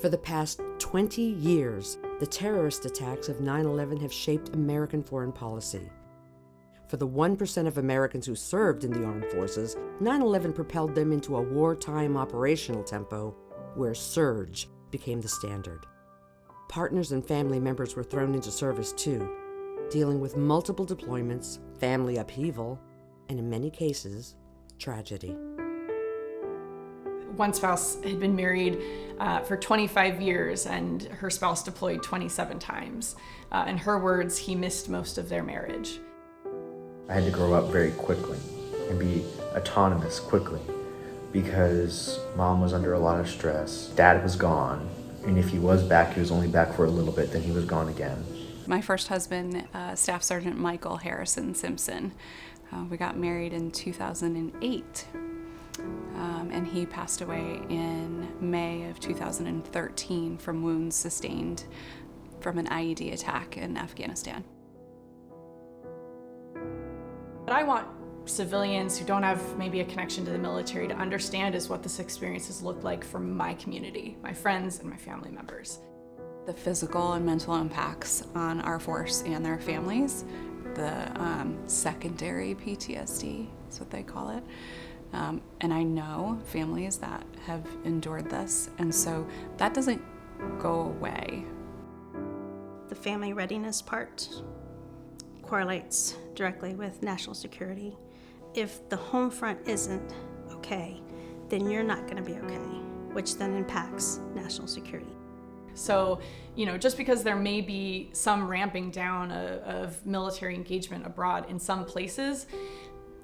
For the past 20 years, the terrorist attacks of 9/11 have shaped American foreign policy. For the 1% of Americans who served in the armed forces, 9/11 propelled them into a wartime operational tempo where surge became the standard. Partners and family members were thrown into service too, dealing with multiple deployments, family upheaval, and in many cases, tragedy. One spouse had been married for 25 years and her spouse deployed 27 times. In her words, he missed most of their marriage. I had to grow up very quickly and be autonomous quickly because mom was under a lot of stress. Dad was gone, and if he was back, he was only back for a little bit, then he was gone again. My first husband, Staff Sergeant Michael Harrison Simpson, we got married in 2008, and he passed away in May of 2013 from wounds sustained from an IED attack in Afghanistan. What I want civilians who don't have maybe a connection to the military to understand is what this experience has looked like for my community, my friends and my family members. The physical and mental impacts on our force and their families, the secondary PTSD is what they call it. And I know families that have endured this, and so that doesn't go away. The family readiness part correlates directly with national security. If the home front isn't okay, then you're not going to be okay, which then impacts national security. So, just because there may be some ramping down of military engagement abroad in some places,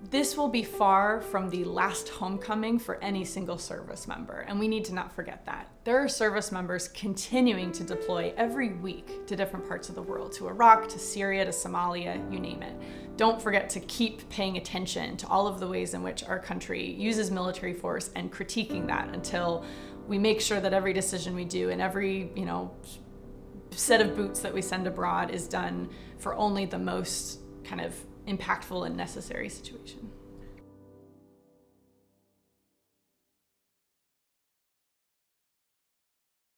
this will be far from the last homecoming for any single service member, and we need to not forget that. There are service members continuing to deploy every week to different parts of the world, to Iraq, to Syria, to Somalia, you name it. Don't forget to keep paying attention to all of the ways in which our country uses military force and critiquing that until we make sure that every decision we do and every, set of boots that we send abroad is done for only the most kind of impactful and necessary situation.